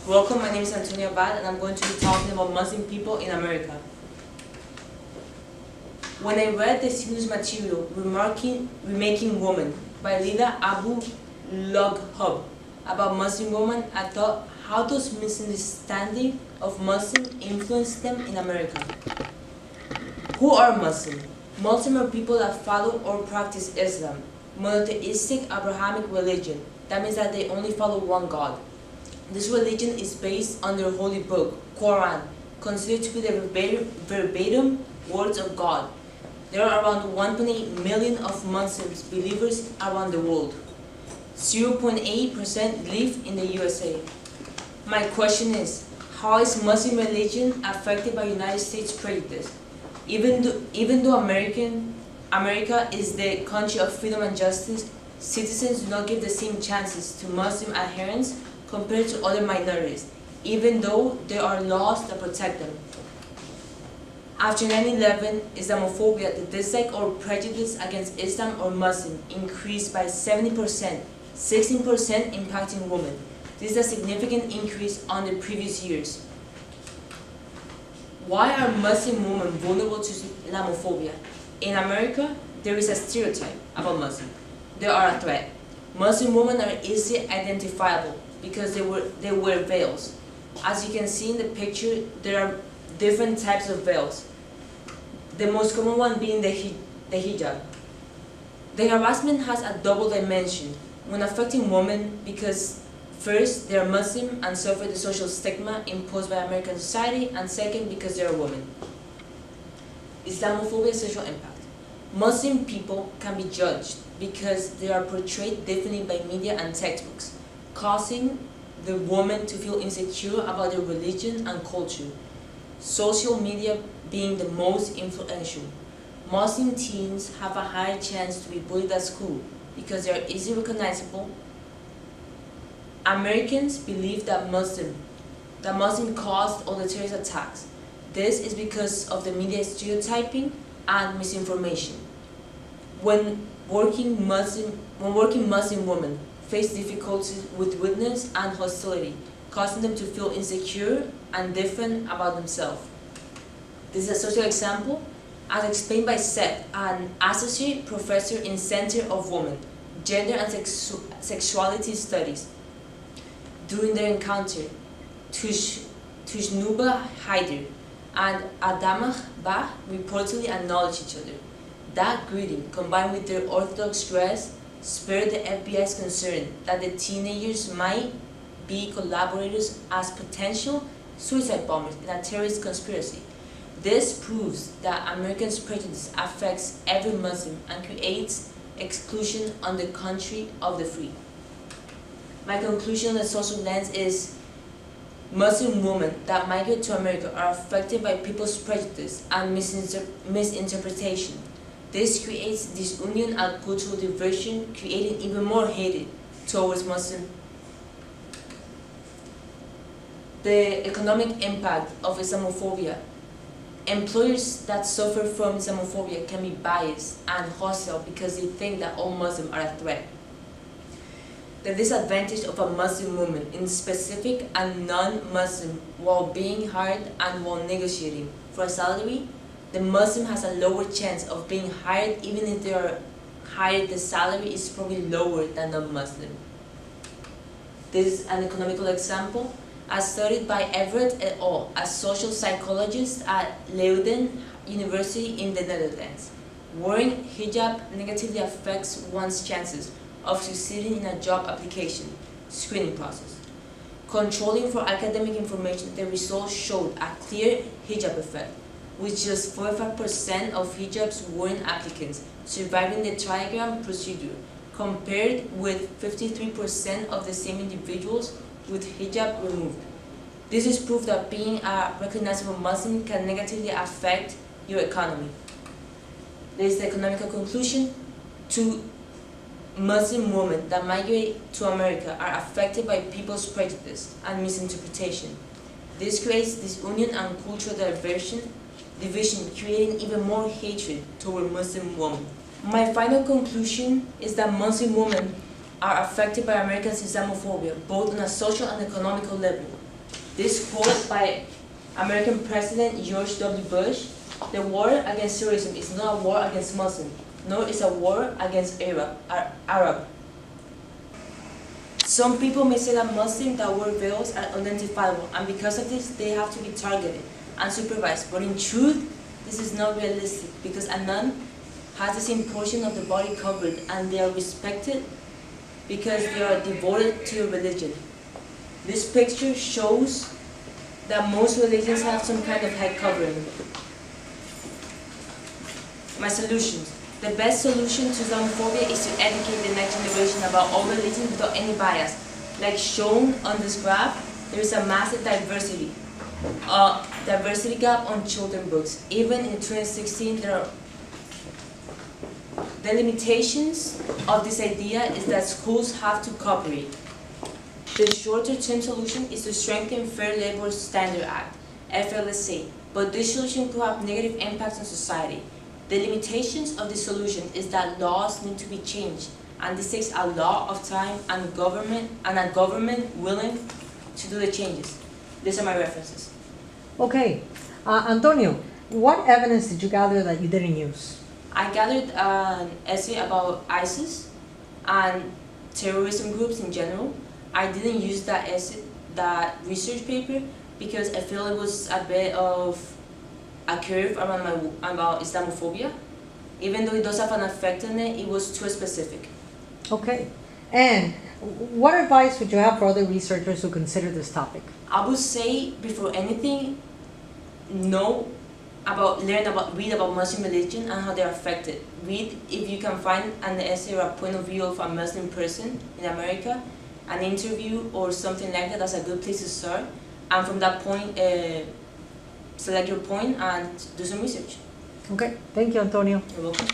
Welcome, my name is Antonia Abad and I'm going to be talking about Muslim people in America. When I read this news material, Remaking Woman by Lila Abu Lughab about Muslim women, I thought, how does misunderstanding of Muslim influence them in America? Who are Muslim? Muslim are people that follow or practice Islam, monotheistic Abrahamic religion. That means that they only follow one God. This religion is based on their holy book, Quran, considered to be the verbatim words of God. There are around 1.8 million of Muslims believers around the world. 0.8% live in the USA. My question is, how is Muslim religion affected by United States prejudice? Even though America is the country of freedom and justice, citizens do not give the same chances to Muslim adherents compared to other minorities, even though there are laws that protect them. After 9/11, Islamophobia, the dislike or prejudice against Islam or Muslim, increased by 70%, 16% impacting women. This is a significant increase on the previous years. Why are Muslim women vulnerable to Islamophobia? In America, there is a stereotype about Muslims. They are a threat. Muslim women are easily identifiable because they wear veils. As you can see in the picture, there are different types of veils. The most common one being the hijab. The harassment has a double dimension when affecting women because first, they are Muslim and suffer the social stigma imposed by American society, and second, because they are women. Islamophobia social impact. Muslim people can be judged because they are portrayed differently by media and textbooks, causing the woman to feel insecure about their religion and culture. Social media being the most influential. Muslim teens have a higher chance to be bullied at school because they are easily recognizable. Americans believe that Muslim caused all the terrorist attacks. This is because of the media stereotyping and misinformation. When working Muslim women face difficulties with witness and hostility, causing them to feel insecure and different about themselves. This is a social example, as explained by Seth, an associate professor in Center of Women, Gender and Sexuality Studies. During their encounter, Tujnuba Haider and Adamah Bah reportedly acknowledged each other. That greeting, combined with their orthodox dress, spurred the FBI's concern that the teenagers might be collaborators as potential suicide bombers in a terrorist conspiracy. This proves that Americans' prejudice affects every Muslim and creates exclusion on the country of the free. My conclusion on the social lens is Muslim women that migrate to America are affected by people's prejudice and misinterpretation. This creates disunion and cultural diversion, creating even more hatred towards Muslims. The economic impact of Islamophobia. Employers that suffer from Islamophobia can be biased and hostile because they think that all Muslims are a threat. The disadvantage of a Muslim woman in specific and non-Muslim while being hired and while negotiating for a salary, the Muslim has a lower chance of being hired. Even if they are hired, the salary is probably lower than the Muslim. This is an economical example as studied by Everett et al., a social psychologist at Leiden University in the Netherlands. Wearing hijab negatively affects one's chances of succeeding in a job application screening process. Controlling for academic information, the results showed a clear hijab effect, with just 45% of hijabs wearing applicants surviving the trigram procedure, compared with 53% of the same individuals with hijab removed. This is proof that being a recognizable Muslim can negatively affect your economy. There is the economical conclusion. Muslim women that migrate to America are affected by people's prejudice and misinterpretation. This creates disunion and cultural division, creating even more hatred toward Muslim women. My final conclusion is that Muslim women are affected by American Islamophobia, both on a social and economical level. This quote by American President George W. Bush: "The war against terrorism is not a war against Muslims, nor is a war against Arab. Some people may say that Muslims that wear veils are unidentifiable, and because of this, they have to be targeted and supervised. But in truth, this is not realistic, because a nun has the same portion of the body covered, and they are respected because they are devoted to a religion." This picture shows that most religions have some kind of head covering. My solutions. The best solution to Islamophobia is to educate the next generation about all religions without any bias. Like shown on this graph, there is a massive diversity gap on children's books. Even in 2016, the limitations of this idea is that schools have to cooperate. The shorter-term solution is to strengthen Fair Labor Standards Act, FLSA, but this solution could have negative impacts on society. The limitations of this solution is that laws need to be changed, and this takes a lot of time and a government willing to do the changes. These are my references. Okay, Antonio, what evidence did you gather that you didn't use? I gathered an essay about ISIS and terrorism groups in general. I didn't use that research paper because I feel it was a bit of a curve about Islamophobia. Even though it does have an effect on it, it was too specific. Okay, and what advice would you have for other researchers who consider this topic? I would say, before anything, read about Muslim religion and how they're affected. Read if you can find an essay or a point of view of a Muslim person in America, an interview or something like that. That's a good place to start. And from that point, select your point and do some research. Okay, thank you, Antonio. You're welcome.